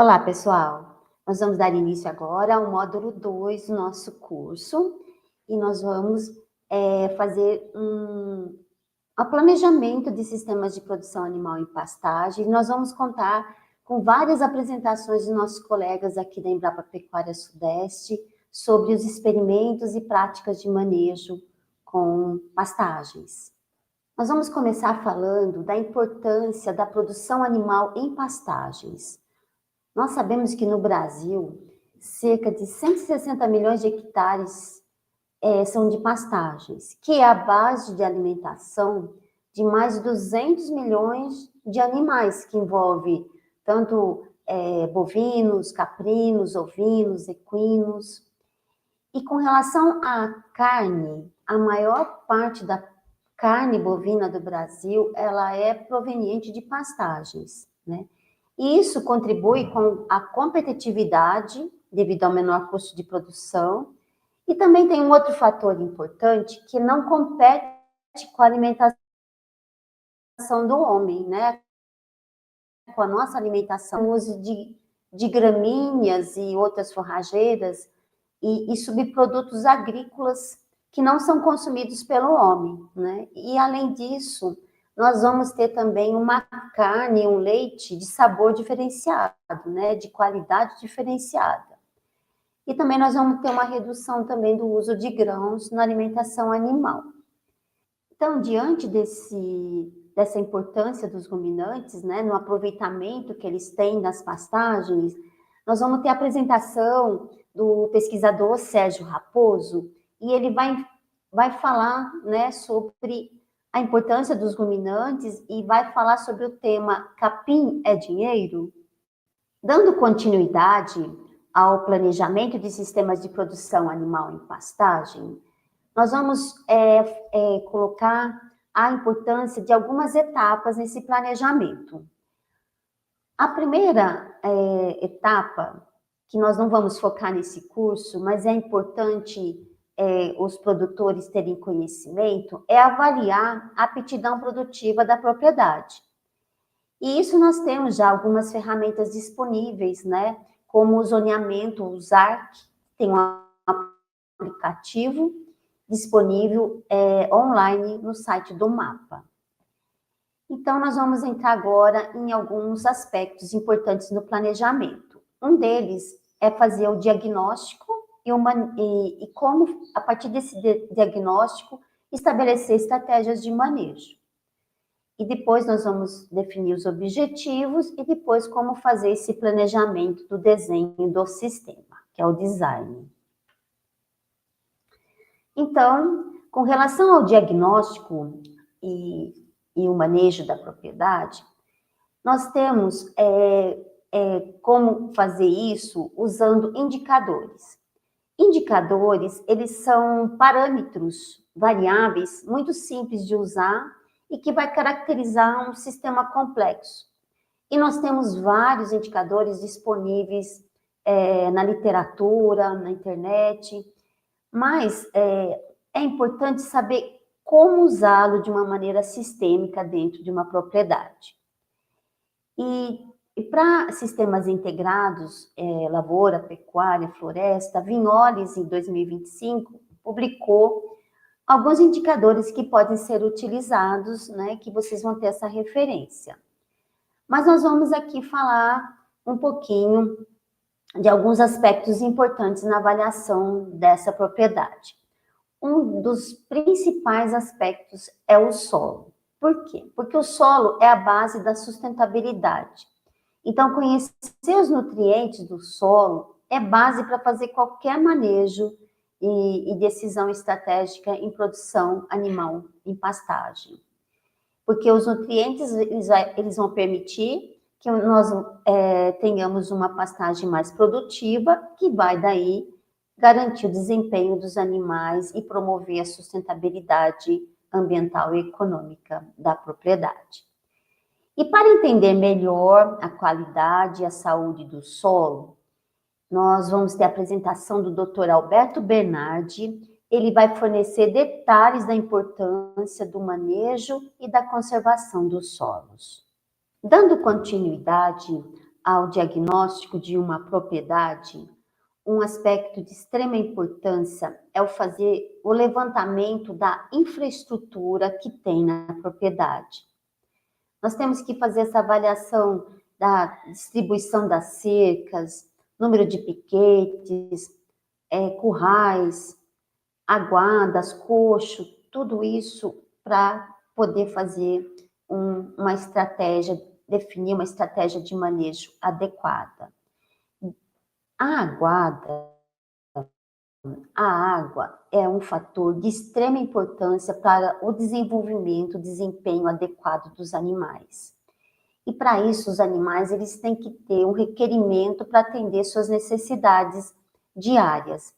Olá, pessoal! Nós vamos dar início agora ao módulo 2 do nosso curso e nós vamos fazer um planejamento de sistemas de produção animal em pastagem. Nós vamos contar com várias apresentações de nossos colegas aqui da Embrapa Pecuária Sudeste sobre os experimentos e práticas de manejo com pastagens. Nós vamos começar falando da importância da produção animal em pastagens. Nós sabemos que no Brasil, cerca de 160 milhões de hectares são de pastagens, que é a base de alimentação de mais de 200 milhões de animais, que envolve tanto bovinos, caprinos, ovinos, equinos. E com relação à carne, a maior parte da carne bovina do Brasil, ela é proveniente de pastagens, né? E isso contribui com a competitividade, devido ao menor custo de produção, e também tem um outro fator importante, que não compete com a alimentação do homem, né? Com a nossa alimentação, o uso de gramíneas e outras forrageiras e subprodutos agrícolas que não são consumidos pelo homem, né? E, além disso, nós vamos ter também uma carne, um leite de sabor diferenciado, né? De qualidade diferenciada. E também nós vamos ter uma redução também do uso de grãos na alimentação animal. Então, diante dessa importância dos ruminantes, né, no aproveitamento que eles têm das pastagens, nós vamos ter a apresentação do pesquisador Sérgio Raposo, e ele vai falar, né, sobre a importância dos ruminantes e vai falar sobre o tema Capim é Dinheiro? Dando continuidade ao planejamento de sistemas de produção animal em pastagem, nós vamos colocar a importância de algumas etapas nesse planejamento. A primeira etapa, que nós não vamos focar nesse curso, mas é importante os produtores terem conhecimento, é avaliar a aptidão produtiva da propriedade. E isso nós temos já algumas ferramentas disponíveis, né? Como o zoneamento, o ZARC, tem um aplicativo disponível online no site do MAPA. Então, nós vamos entrar agora em alguns aspectos importantes no planejamento. Um deles é fazer o diagnóstico e como, a partir desse diagnóstico, estabelecer estratégias de manejo. E depois nós vamos definir os objetivos e depois como fazer esse planejamento do desenho do sistema, que é o design. Então, com relação ao diagnóstico e o manejo da propriedade, nós temos como fazer isso usando indicadores. Indicadores, eles são parâmetros variáveis muito simples de usar e que vai caracterizar um sistema complexo. E nós temos vários indicadores disponíveis na literatura, na internet, mas é importante saber como usá-lo de uma maneira sistêmica dentro de uma propriedade. E para sistemas integrados, lavoura, pecuária, floresta, Vignoles, em 2025, publicou alguns indicadores que podem ser utilizados, né, que vocês vão ter essa referência. Mas nós vamos aqui falar um pouquinho de alguns aspectos importantes na avaliação dessa propriedade. Um dos principais aspectos é o solo. Por quê? Porque o solo é a base da sustentabilidade. Então, conhecer os nutrientes do solo é base para fazer qualquer manejo e decisão estratégica em produção animal em pastagem. Porque os nutrientes, eles vão permitir que nós tenhamos uma pastagem mais produtiva, que vai daí garantir o desempenho dos animais e promover a sustentabilidade ambiental e econômica da propriedade. E para entender melhor a qualidade e a saúde do solo, nós vamos ter a apresentação do Dr. Alberto Bernardi. Ele vai fornecer detalhes da importância do manejo e da conservação dos solos. Dando continuidade ao diagnóstico de uma propriedade, um aspecto de extrema importância é o fazer o levantamento da infraestrutura que tem na propriedade. Nós temos que fazer essa avaliação da distribuição das cercas, número de piquetes, currais, aguadas, coxo, tudo isso para poder fazer uma estratégia, definir uma estratégia de manejo adequada. A aguada, a água é um fator de extrema importância para o desenvolvimento, desempenho adequado dos animais. E para isso, os animais eles têm que ter um requerimento para atender suas necessidades diárias.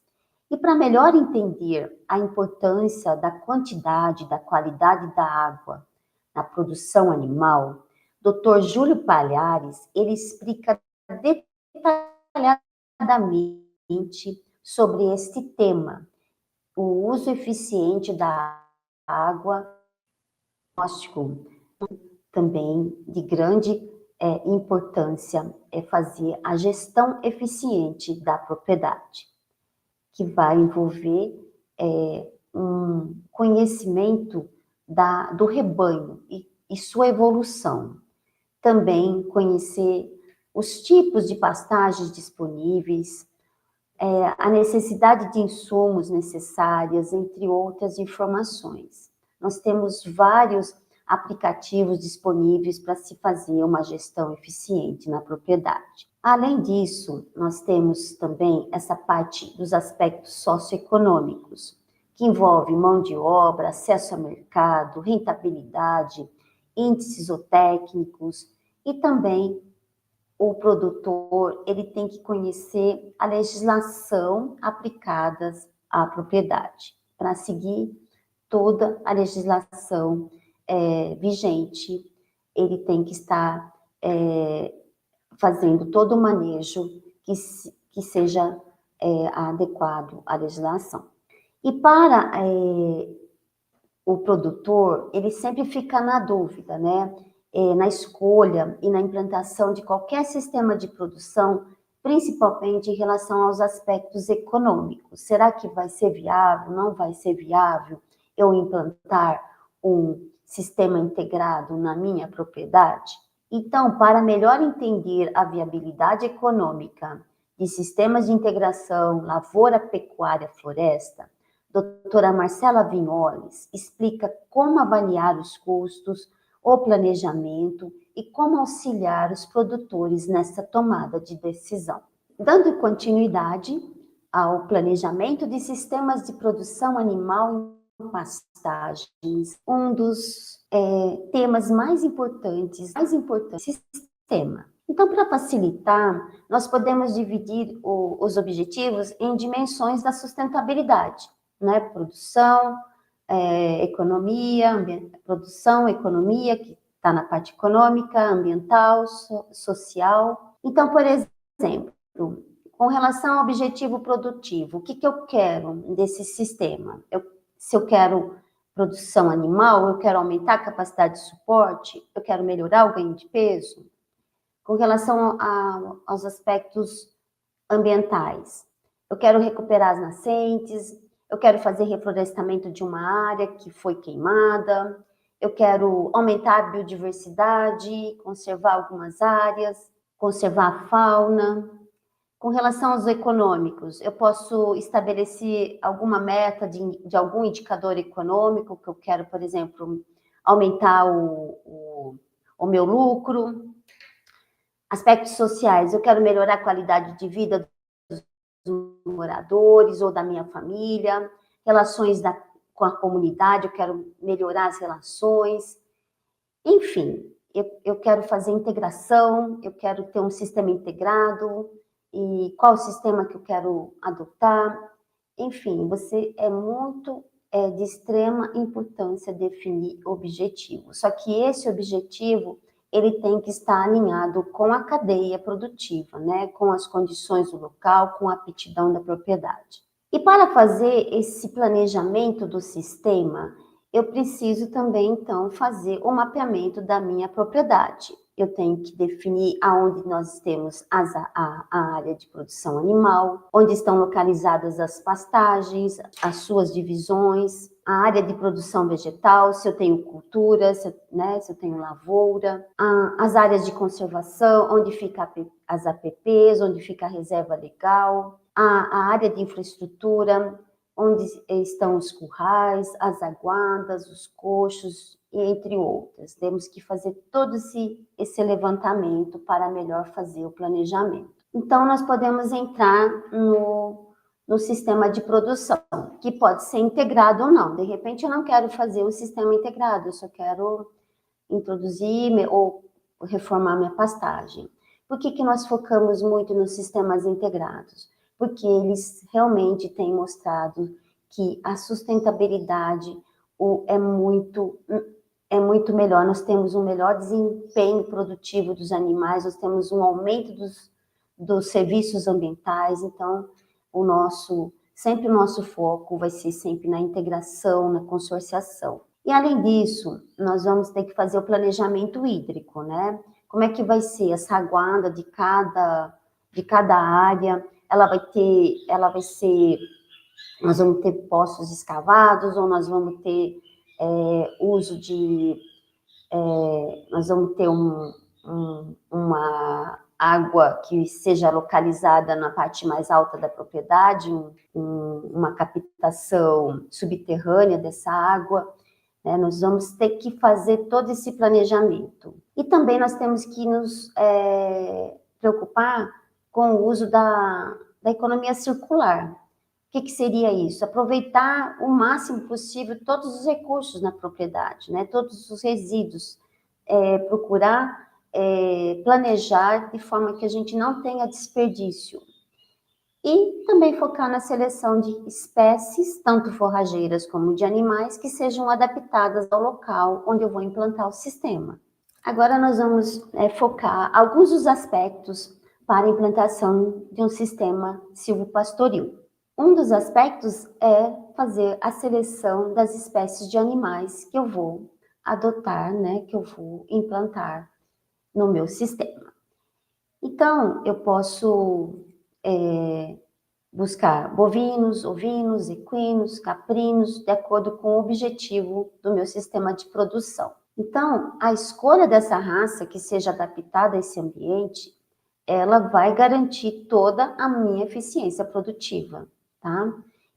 E para melhor entender a importância da quantidade, da qualidade da água na produção animal, Dr. Júlio Palhares, ele explica detalhadamente sobre este tema, o uso eficiente da água, diagnóstico também de grande importância é fazer a gestão eficiente da propriedade, que vai envolver um conhecimento do rebanho e sua evolução. Também conhecer os tipos de pastagens disponíveis, a necessidade de insumos necessárias, entre outras informações. Nós temos vários aplicativos disponíveis para se fazer uma gestão eficiente na propriedade. Além disso, nós temos também essa parte dos aspectos socioeconômicos, que envolve mão de obra, acesso a mercado, rentabilidade, índices zootécnicos e também o produtor ele tem que conhecer a legislação aplicada à propriedade, para seguir toda a legislação vigente, ele tem que estar fazendo todo o manejo que seja adequado à legislação. E para o produtor, ele sempre fica na dúvida, né? Na escolha e na implantação de qualquer sistema de produção, principalmente em relação aos aspectos econômicos. Será que vai ser viável? Não vai ser viável eu implantar um sistema integrado na minha propriedade? Então, para melhor entender a viabilidade econômica de sistemas de integração lavoura, pecuária, floresta, doutora Marcela Vignoles explica como avaliar os custos, o planejamento e como auxiliar os produtores nessa tomada de decisão. Dando continuidade ao planejamento de sistemas de produção animal em pastagens, um dos temas mais importantes, sistema. Então, para facilitar, nós podemos dividir os objetivos em dimensões da sustentabilidade, né? Produção, economia, produção, economia, que está na parte econômica, ambiental, social. Então, por exemplo, com relação ao objetivo produtivo, o que eu quero desse sistema? Se eu quero produção animal, eu quero aumentar a capacidade de suporte, eu quero melhorar o ganho de peso. Com relação aos aspectos ambientais, eu quero recuperar as nascentes, eu quero fazer reflorestamento de uma área que foi queimada, eu quero aumentar a biodiversidade, conservar algumas áreas, conservar a fauna. Com relação aos econômicos, eu posso estabelecer alguma meta de algum indicador econômico, que eu quero, por exemplo, aumentar o meu lucro. Aspectos sociais, eu quero melhorar a qualidade de vida dos moradores ou da minha família, relações com a comunidade, eu quero melhorar as relações, enfim, eu quero fazer integração, eu quero ter um sistema integrado, e qual o sistema que eu quero adotar, enfim, é de extrema importância definir objetivo, só que esse objetivo ele tem que estar alinhado com a cadeia produtiva, né? Com as condições do local, com a aptidão da propriedade. E para fazer esse planejamento do sistema, eu preciso também, então, fazer o mapeamento da minha propriedade. eu tenho que definir aonde nós temos a área de produção animal, onde estão localizadas as pastagens, as suas divisões, a área de produção vegetal, se eu tenho cultura, se eu tenho lavoura, as áreas de conservação, onde fica as APPs, onde fica a reserva legal, a área de infraestrutura, onde estão os currais, as aguadas, os coxos, e entre outras. Temos que fazer todo esse levantamento para melhor fazer o planejamento. Então, nós podemos entrar no sistema de produção, que pode ser integrado ou não. De repente, eu não quero fazer um sistema integrado, eu só quero introduzir ou reformar minha pastagem. Por que nós focamos muito nos sistemas integrados? Porque eles realmente têm mostrado que a sustentabilidade é muito melhor, nós temos um melhor desempenho produtivo dos animais, nós temos um aumento dos serviços ambientais, então sempre o nosso foco vai ser sempre na integração, na consorciação. E além disso, nós vamos ter que fazer o planejamento hídrico, né? Como é que vai ser essa aguada de cada área? Nós vamos ter poços escavados ou nós vamos ter nós vamos ter uma água que seja localizada na parte mais alta da propriedade, uma captação subterrânea dessa água, né? Nós vamos ter que fazer todo esse planejamento. E também nós temos que nos preocupar com o uso da economia circular. O que seria isso? Aproveitar o máximo possível todos os recursos na propriedade, né? Todos os resíduos, procurar planejar de forma que a gente não tenha desperdício. E também focar na seleção de espécies, tanto forrageiras como de animais, que sejam adaptadas ao local onde eu vou implantar o sistema. Agora nós vamos focar alguns dos aspectos para a implantação de um sistema silvopastoril. Um dos aspectos é fazer a seleção das espécies de animais que eu vou adotar, né, que eu vou implantar no meu sistema. Então, eu posso buscar bovinos, ovinos, equinos, caprinos, de acordo com o objetivo do meu sistema de produção. Então, a escolha dessa raça que seja adaptada a esse ambiente, ela vai garantir toda a minha eficiência produtiva, tá?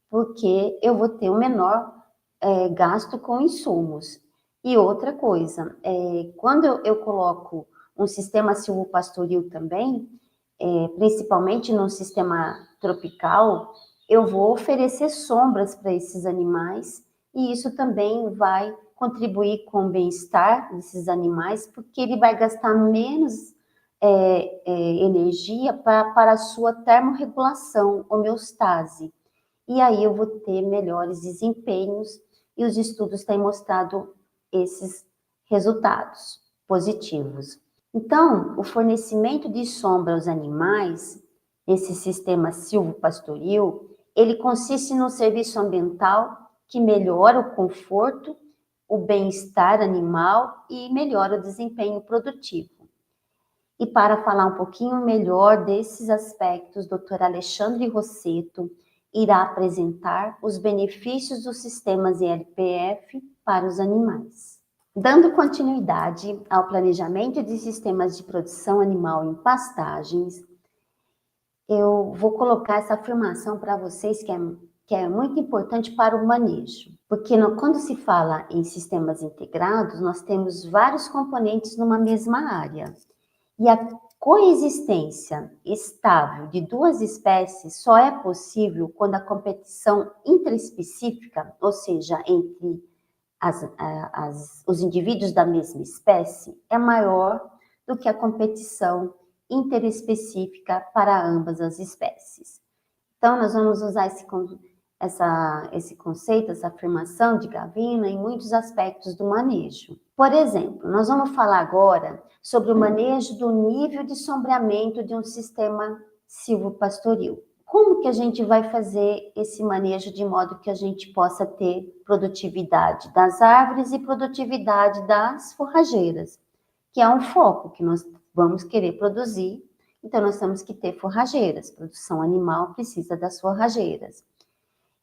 Porque eu vou ter o menor gasto com insumos. E outra coisa, quando eu coloco um sistema silvopastoril também, principalmente no sistema tropical, eu vou oferecer sombras para esses animais e isso também vai contribuir com o bem-estar desses animais, porque ele vai gastar menos energia para a sua termorregulação, homeostase. E aí eu vou ter melhores desempenhos e os estudos têm mostrado esses resultados positivos. Então, o fornecimento de sombra aos animais, esse sistema silvopastoril, ele consiste num serviço ambiental que melhora o conforto, o bem-estar animal e melhora o desempenho produtivo. E para falar um pouquinho melhor desses aspectos, o Dr. Alexandre Rossetto irá apresentar os benefícios dos sistemas ELPF para os animais. Dando continuidade ao planejamento de sistemas de produção animal em pastagens, eu vou colocar essa afirmação para vocês que é muito importante para o manejo. Porque quando se fala em sistemas integrados, nós temos vários componentes numa mesma área. E a coexistência estável de duas espécies só é possível quando a competição intraespecífica, ou seja, entre os indivíduos da mesma espécie, é maior do que a competição interespecífica para ambas as espécies. Então, nós vamos usar esse conceito, essa afirmação de Gravina em muitos aspectos do manejo. Por exemplo, nós vamos falar agora sobre o manejo do nível de sombreamento de um sistema silvopastoril. Como que a gente vai fazer esse manejo de modo que a gente possa ter produtividade das árvores e produtividade das forrageiras? que é um foco que nós vamos querer produzir. Então, nós temos que ter forrageiras. Produção animal precisa das forrageiras.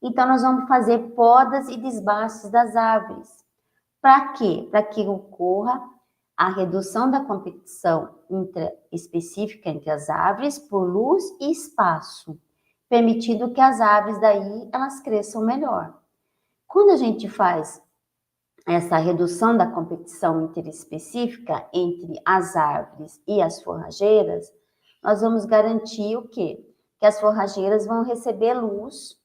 Então, nós vamos fazer podas e desbastes das árvores. Para quê? Para que ocorra a redução da competição específica entre as árvores por luz e espaço, permitindo que as árvores daí elas cresçam melhor. Quando a gente faz essa redução da competição interespecífica entre as árvores e as forrageiras, nós vamos garantir o quê? Que as forrageiras vão receber luz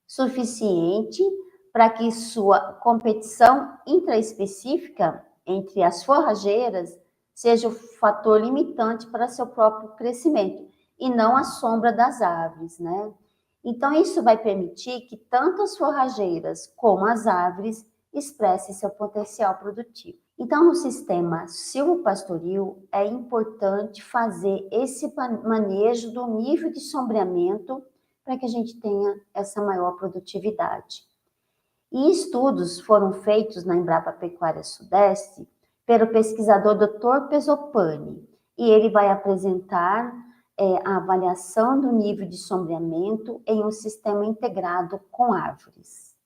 suficiente para que sua competição intraespecífica entre as forrageiras seja o fator limitante para seu próprio crescimento, e não a sombra das árvores, né? Então, isso vai permitir que tanto as forrageiras como as árvores expressem seu potencial produtivo. Então, no sistema silvopastoril, é importante fazer esse manejo do nível de sombreamento para que a gente tenha essa maior produtividade. E estudos foram feitos na Embrapa Pecuária Sudeste pelo pesquisador Dr. Pesopani, e ele vai apresentar a avaliação do nível de sombreamento em um sistema integrado com árvores.